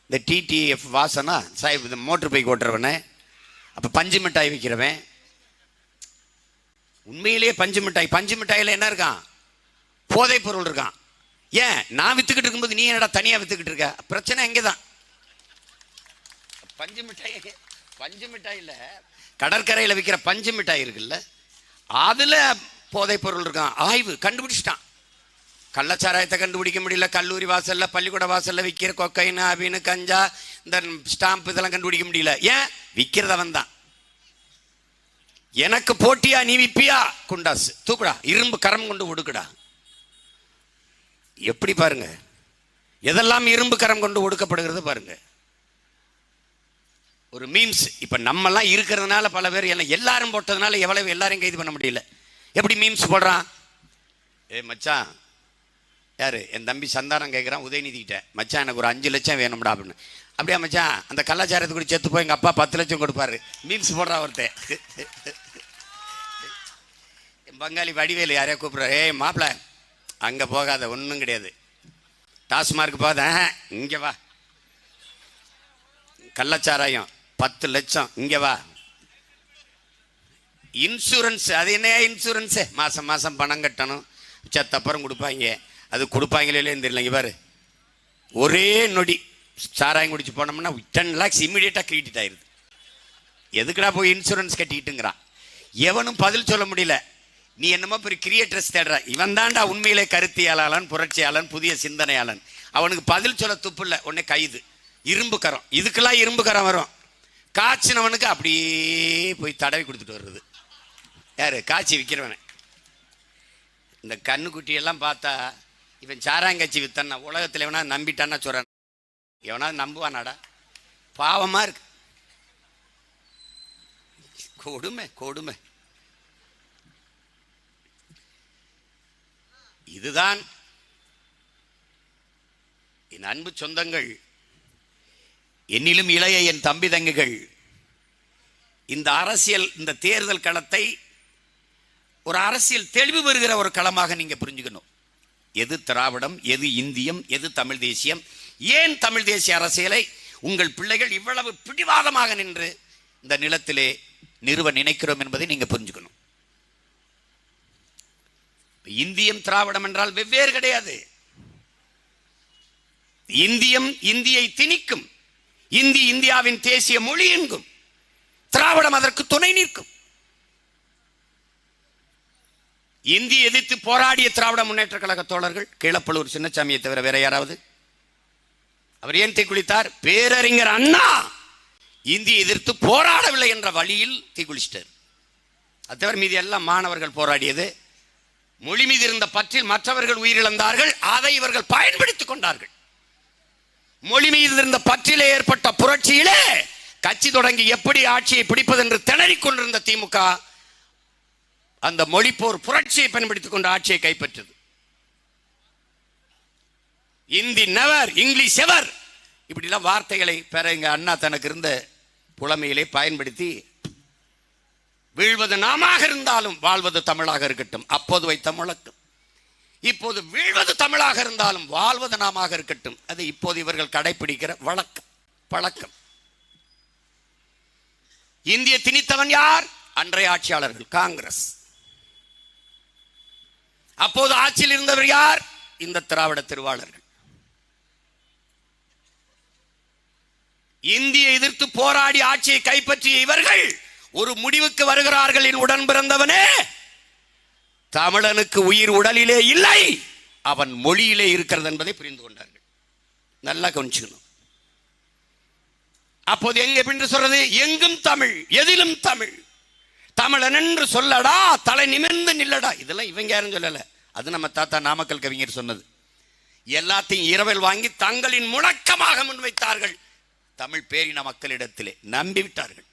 இந்த டிடிஎஃப் வாசனா சாஹிப், இந்த motor bike ஓட்டுறவனே, அப்போ பஞ்சு மிட்டாய் விற்கிறவன், உண்மையிலேயே பஞ்சு மிட்டாய். பஞ்சு மிட்டாயில் என்ன இருக்கான்? போதை பொருள் இருக்கான். ஏன் நான் வித்துக்கிட்டு இருக்கும்போது நீ என்னடா தனியாக வித்துக்கிட்டு இருக்க? பிரச்சனை எங்கே தான். பஞ்சு மிட்டாய், பஞ்சு மிட்டாயில் கடற்கரையில் விற்கிற பஞ்சு மிட்டாய் இருக்குல்ல, அதில் போதை பொருள் இருக்கான். ஆய்வு கண்டுபிடிச்சிட்டான். கள்ளச்சாராயத்தை கண்டுபிடிக்க முடியல. கல்லூரி வாசல்ல, பள்ளிக்கூட வாசல்ல விற்கிற கொக்கைன், அபின், கஞ்சா, இந்த ஸ்டாம்ப் இதெல்லாம் கண்டுபிடிக்க முடியல. ஏன்? விற்கிறதவன் தான். எனக்கு போட்டியா, நீ விப்பியா, குண்டாசு தூக்குடா, இரும்பு கரம் கொண்டு ஒடுக்குடா. எப்படி பாருங்க, எதெல்லாம் இரும்பு கரம் கொண்டு ஒடுக்கப்படுகிறது பாருங்க. ஒரு மீம்ஸ். இப்ப நம்மெல்லாம் இருக்கிறதுனால பல பேர் எல்லாரும் போட்டதுனால எவ்வளவு எல்லாரையும் கைது பண்ண முடியல. எப்படி மீம்ஸ் போடுறான்? ஏ மச்சான், யாரு? என் தம்பி சந்தானம் கேட்குறான் உதயநிதி கிட்ட, மச்சான் எனக்கு ஒரு 5 லட்சம் வேணும்டா அப்படின்னு. அப்படியா மச்சான், அந்த கலாச்சாரத்துக்கு கூட செத்து போய் எங்கள் அப்பா 10 லட்சம் கொடுப்பாரு. மீம்ஸ் போடுறா ஒருத்தன். என் பங்காளி வடிவேலு யாரையா கூப்பிட்றாரு, ஏய் மாப்பிள்ள அங்கே போகாத, ஒன்றும் கிடையாது, டாஸ்மார்க் போகாத, இங்கே வா, கள்ளச்சாராயம் 10 லட்சம், இங்கே வா. இன்சூரன்ஸ், அது என்ன இன்சூரன்ஸு? மாதம் மாதம் பணம் கட்டணும், செத்தப்புறம் கொடுப்பாங்க. அது கொடுப்பாங்களே தெரியல. பாரு, ஒரே நொடி சாராயம் குடிச்சு போனோம்னா 10 lakhs இம்மிடியேட்டாக கிரெடிட் ஆயிடுது. எதுக்குடா போய் இன்சூரன்ஸ் கட்டிக்கிட்டுங்கிறான். எவனும் பதில் சொல்ல முடியல. நீ என்னமோ பெரிய கிரியேட்டர்ஸ் தேடுற. இவன் தாண்டா உண்மையிலே கருத்தியாளன், புரட்சியாளன், புதிய சிந்தனையாளன். அவனுக்கு பதில் சொல்ல துப்பு இல்லை. உடனே கைது, இரும்பு கரம். இதுக்கெல்லாம் இரும்பு கரம் வரும். காய்ச்சினவனுக்கு அப்படியே போய் தடவி கொடுத்துட்டு வர்றது யாரு? காய்ச்சி விற்கிறவன. இந்த கண்ணுக்குட்டியெல்லாம் பார்த்தா இவன் சாராங்கச்சி வித்தன்னா உலகத்தில் எவனா நம்பிட்டான்னா சொல்றான். எவனாவது நம்புவானாடா? பாவமா இருக்கு. கொடுமை கொடுமை. இதுதான் என் அன்பு சொந்தங்கள், என்னிலும் இளைய என் தம்பி தங்கைகள், இந்த அரசியல், இந்த தேர்தல் களத்தை ஒரு அரசியல் தெளிவு பெறுகிற ஒரு களமாக நீங்க புரிஞ்சுக்கணும். எது திராவிடம், எது இந்தியம், எது தமிழ் தேசியம், ஏன் தமிழ் தேசிய அரசியலை உங்கள் பிள்ளைகள் இவ்வளவு பிடிவாதமாக நின்று இந்த நிலத்திலே நிறுவ நினைக்கிறோம் என்பதை நீங்க புரிஞ்சுக்கணும். இந்தியம் திராவிடம் என்றால் வெவ்வேறு கிடையாது. இந்தியம் இந்தியை திணிக்கும், இந்தி இந்தியாவின் தேசிய மொழி என்கும், திராவிடம் அதற்கு துணை நிற்கும். இந்தி எதிர்த்து போராடிய திராவிட முன்னேற்ற கழக தோழர்கள் கீழப்பழுவூர் சின்னசாமியை தவிர வேற யாராவது? அவர் ஏன் தீக்குளித்தார்? பேரறிஞர் அண்ணா இந்தி எதிர்த்து போராடவில்லை என்ற வழியில் தீக்குளிச்சிட்டார். அது தவிர மீது எல்லாம் மாணவர்கள் போராடியது. மொழி மீது இருந்த பற்றில் மற்றவர்கள் உயிரிழந்தார்கள், அதை இவர்கள் பயன்படுத்திக் கொண்டார்கள். மொழி மீது இருந்த பற்றிலே ஏற்பட்ட புரட்சியிலே கட்சி தொடங்கி எப்படி ஆட்சியை பிடிப்பது என்று திணறிக் கொண்டிருந்த திமுக அந்த மொழிப்போர் புரட்சியை பயன்படுத்திக் கொண்டு ஆட்சியை கைப்பற்றது. இந்தி நெவர், இங்கிலீஷ் எவர், இப்படிலாம் வார்த்தைகளை பெற எங்க அண்ணா தனக்கு இருந்த புலமையிலே பயன்படுத்தி வீழ்வது நாமாக இருந்தாலும் வாழ்வது தமிழாக இருக்கட்டும், அப்போது வைத்த முழக்கம். இப்போது வீழ்வது தமிழாக இருந்தாலும் வாழ்வது நாமாக இருக்கட்டும், அது இப்போது இவர்கள் கடைபிடிக்கிற வழக்கம், பழக்கம். இந்திய திணித்தவன் யார்? அன்றைய ஆட்சியாளர்கள், காங்கிரஸ். அப்போது ஆட்சியில் இருந்தவர் யார்? இந்த திராவிட திருவாளர்கள். இந்தியை எதிர்த்து போராடி ஆட்சியை கைப்பற்றிய இவர்கள் ஒரு முடிவுக்கு வருகிறார்கள். உடன் பிறந்தவனே, தமிழனுக்கு உயிர் உடலிலே இல்லை, அவன் மொழியிலே இருக்கிறது என்பதை புரிந்து கொண்டார்கள். நல்லா கவனிச்சுக்கணும். அப்போது எங்க எப்படி சொல்றது? எங்கும் தமிழ், எதிலும் தமிழ், தமிழன் என்று சொல்லடா, தலை நிமிர்ந்து நில்லடா. இதெல்லாம் இவங்க யாரும் சொல்லல, அது நம்ம தாத்தா நாமக்கல் கவிஞர் சொன்னது. எல்லாத்தையும் இரவல் வாங்கி தங்களின் முழக்கமாக முன்வைத்தார்கள். தமிழ் பேரின மக்களிடத்திலே நம்பிவிட்டார்கள்.